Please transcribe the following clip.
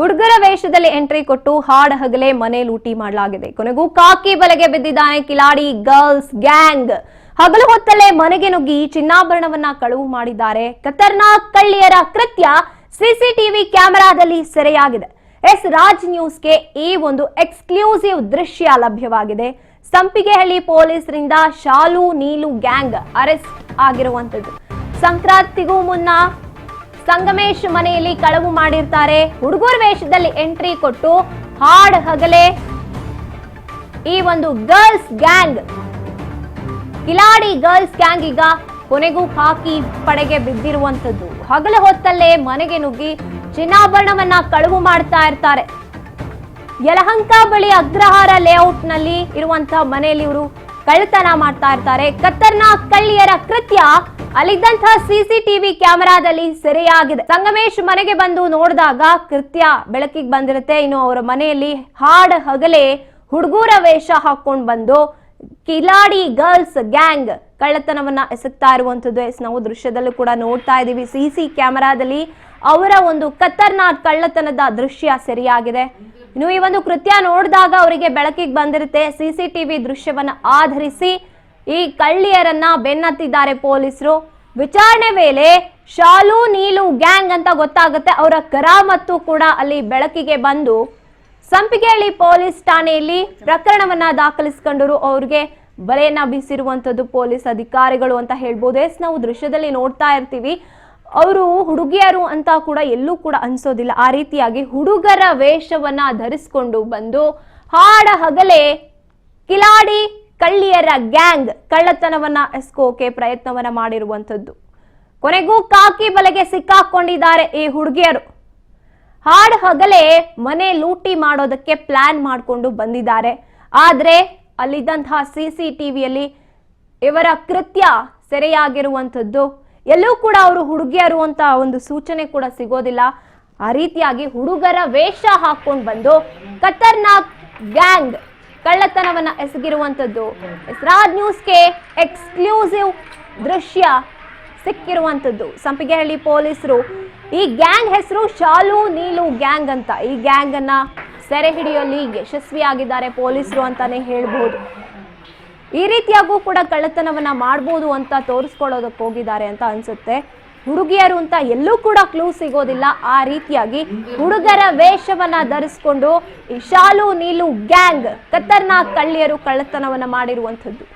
ಹುಡುಗರ ವೇಷದಲ್ಲಿ ಎಂಟ್ರಿ ಕೊಟ್ಟು ಹಾಡ ಹಗಲೇ ಮನೆ ಲೂಟಿ ಮಾಡಲಾಗಿದೆ. ಕೊನೆಗೂ ಕಾಕಿ ಬಲೆಗೆ ಬಿದ್ದಿದ್ದಾನೆ ಕಿಲಾಡಿ ಗರ್ಲ್ಸ್ ಗ್ಯಾಂಗ್. ಹಗಲು ಹೊತ್ತಲ್ಲೇ ಮನೆಗೆ ನುಗ್ಗಿ ಚಿನ್ನಾಭರಣವನ್ನ ಕಳವು ಮಾಡಿದ್ದಾರೆ. ಖತರ್ನಾಕ್ ಕಳ್ಳಿಯರ ಕೃತ್ಯ ಸಿಸಿಟಿವಿ ಕ್ಯಾಮೆರಾದಲ್ಲಿ ಸೆರೆಯಾಗಿದೆ. ಎಸ್ ರಾಜ್ ನ್ಯೂಸ್ಗೆ ಈ ಒಂದು ಎಕ್ಸ್ಕ್ಲೂಸಿವ್ ದೃಶ್ಯ ಲಭ್ಯವಾಗಿದೆ. ಸಂಪಿಗೆಹಳ್ಳಿ ಪೊಲೀಸರಿಂದ ಶಾಲು ನೀಲು ಗ್ಯಾಂಗ್ ಅರೆಸ್ಟ್ ಆಗಿರುವಂತದ್ದು. ಸಂಕ್ರಾಂತಿಗೂ ಮುನ್ನ ಸಂಗಮೇಶ್ ಮನೆಯಲ್ಲಿ ಕಳವು ಮಾಡಿರ್ತಾರೆ. ಹುಡುಗರ ವೇಷದಲ್ಲಿ ಎಂಟ್ರಿ ಕೊಟ್ಟು ಹಾಡ್ ಹಗಲೇ ಈ ಒಂದು girls gang Kiladi girls gang ಈಗ ಕೊನೆಗೂ ಖಾಕಿ ಪಡೆಗೆ ಬಿದ್ದಿರುವಂತದ್ದು. ಹಗಲ ಹೊತ್ತಲ್ಲೇ ಮನೆಗೆ ನುಗ್ಗಿ ಚಿನ್ನಾಭರಣವನ್ನ ಕಳವು ಮಾಡ್ತಾ ಇರ್ತಾರೆ. ಯಲಹಂಕ ಬಳಿ ಅಗ್ರಹಾರ ಲೇಔಟ್ ನಲ್ಲಿ ಇರುವಂತಹ ಮನೆಯಲ್ಲಿ ಇವರು ಕಳ್ಳತನ ಮಾಡ್ತಾ ಇರ್ತಾರೆ. ಖತರ್ನಾಕ್ ಕಳ್ಳಿಯರ ಕೃತ್ಯ ಅಲ್ಲಿದ್ದಂತಹ ಸಿಸಿಟಿವಿ ಕ್ಯಾಮೆರಾದಲ್ಲಿ ಸೆರೆಯಾಗಿದೆ. ಸಂಗಮೇಶ್ ಮನೆಗೆ ಬಂದು ನೋಡಿದಾಗ ಕೃತ್ಯ ಬೆಳಕಿಗೆ ಬಂದಿರುತ್ತೆ. ಇನ್ನು ಅವರ ಮನೆಯಲ್ಲಿ ಹಾಡ್ ಹಗಲೇ ಹುಡುಗರ ವೇಷ ಹಾಕೊಂಡು ಬಂದು ಕಿಲಾಡಿ ಗರ್ಲ್ಸ್ ಗ್ಯಾಂಗ್ ಕಳ್ಳತನವನ್ನ ಎಸಗ್ತಾ ಇರುವಂತದ್ದು ನಾವು ದೃಶ್ಯದಲ್ಲೂ ಕೂಡ ನೋಡ್ತಾ ಇದೀವಿ. ಸಿಸಿ ಕ್ಯಾಮೆರಾದಲ್ಲಿ ಅವರ ಒಂದು ಖತರ್ನಾಕ್ ಕಳ್ಳತನದ ದೃಶ್ಯ ಸೆರೆಯಾಗಿದೆ. ಇನ್ನು ಈ ಒಂದು ಕೃತ್ಯ ನೋಡಿದಾಗ ಅವರಿಗೆ ಬೆಳಕಿಗೆ ಬಂದಿರುತ್ತೆ. ಸಿಸಿಟಿವಿ ದೃಶ್ಯವನ್ನ ಆಧರಿಸಿ ಈ ಕಳ್ಳಿಯರನ್ನ ಬೆನ್ನತ್ತಿದ್ದಾರೆ ಪೊಲೀಸರು. ವಿಚಾರಣೆ ವೇಳೆ ಶಾಲು ನೀಲು ಗ್ಯಾಂಗ್ ಅಂತ ಗೊತ್ತಾಗುತ್ತೆ. ಅವರ ಕರಾಮತ್ತು ಕೂಡ ಅಲ್ಲಿ ಬೆಳಕಿಗೆ ಬಂದು ಸಂಪಿಗೆಹಳ್ಳಿ ಪೊಲೀಸ್ ಠಾಣೆಯಲ್ಲಿ ಪ್ರಕರಣವನ್ನ ದಾಖಲಿಸಿಕೊಂಡರು. ಅವ್ರಿಗೆ ಬಲೆಯನ್ನ ಬೀಸಿರುವಂತದ್ದು ಪೊಲೀಸ್ ಅಧಿಕಾರಿಗಳು ಅಂತ ಹೇಳ್ಬೋದು. ನಾವು ದೃಶ್ಯದಲ್ಲಿ ನೋಡ್ತಾ ಇರ್ತೀವಿ. ಅವರು ಹುಡುಗಿಯರು ಅಂತ ಕೂಡ ಎಲ್ಲೂ ಕೂಡ ಅನ್ಸೋದಿಲ್ಲ. ಆ ರೀತಿಯಾಗಿ ಹುಡುಗರ ವೇಷವನ್ನ ಧರಿಸಿಕೊಂಡು ಬಂದು ಹಾಡ ಹಗಲೇ ಕಿಲಾಡಿ ಕಳ್ಳಿಯರ ಗ್ಯಾಂಗ್ ಕಳ್ಳತನವನ್ನ ಎಸ್ಕೋಕೆ ಪ್ರಯತ್ನವನ್ನ ಮಾಡಿರುವಂತದ್ದು. ಕೊನೆಗೂ ಕಾಕಿ ಬಲೆಗೆ ಸಿಕ್ಕಾಕೊಂಡಿದ್ದಾರೆ ಈ ಹುಡುಗಿಯರು. ಹಾಡ್ ಹಗಲೇ ಮನೆ ಲೂಟಿ ಮಾಡೋದಕ್ಕೆ ಪ್ಲಾನ್ ಮಾಡಿಕೊಂಡು ಬಂದಿದ್ದಾರೆ. ಆದ್ರೆ ಅಲ್ಲಿದ್ದಂತಹ ಸಿಸಿಟಿವಿಯಲ್ಲಿ ಇವರ ಕೃತ್ಯ ಸೆರೆಯಾಗಿರುವಂತದ್ದು. ಎಲ್ಲೂ ಕೂಡ ಅವರು ಹುಡುಗಿಯರು ಅಂತ ಒಂದು ಸೂಚನೆ ಕೂಡ ಸಿಗೋದಿಲ್ಲ. ಆ ರೀತಿಯಾಗಿ ಹುಡುಗರ ವೇಷ ಹಾಕೊಂಡು ಬಂದು ಖತರ್ನಾಕ್ ಗ್ಯಾಂಗ್ ಕಳ್ಳತನವನ್ನ ಎಸಗಿರುವಂತದ್ದು. ರಾಜ್ ನ್ಯೂಸ್ಗೆ ಎಕ್ಸ್ಕ್ಲೂಸಿವ್ ದೃಶ್ಯ ಸಿಕ್ಕಿರುವಂತದ್ದು. ಸಂಪಿಗೆಹಳ್ಳಿ ಪೊಲೀಸರು ಈ ಗ್ಯಾಂಗ್ ಹೆಸರು ಶಾಲು ನೀಲು ಗ್ಯಾಂಗ್ ಅಂತ. ಈ ಗ್ಯಾಂಗ್ ಅನ್ನ ಸೆರೆ ಹಿಡಿಯುವಲ್ಲಿ ಯಶಸ್ವಿಯಾಗಿದ್ದಾರೆ ಪೊಲೀಸರು ಅಂತಾನೆ ಹೇಳ್ಬಹುದು. ಈ ರೀತಿಯಾಗೂ ಕೂಡ ಕಳ್ಳತನವನ್ನ ಮಾಡಬಹುದು ಅಂತ ತೋರಿಸ್ಕೊಳ್ಳೋದಕ್ಕೆ ಹೋಗಿದ್ದಾರೆ ಅಂತ ಅನ್ಸುತ್ತೆ. ಹುಡುಗಿಯರು ಅಂತ ಎಲ್ಲೂ ಕೂಡ ಕ್ಲೂ ಸಿಗೋದಿಲ್ಲ. ಆ ರೀತಿಯಾಗಿ ಹುಡುಗರ ವೇಷವನ್ನ ಧರಿಸಿಕೊಂಡು ಈ ಶಾಲು ನೀಲು ಗ್ಯಾಂಗ್ ಖತರ್ನಾಕ್ ಕಳ್ಳಿಯರು ಕಳ್ಳತನವನ್ನ ಮಾಡಿರುವಂತದ್ದು.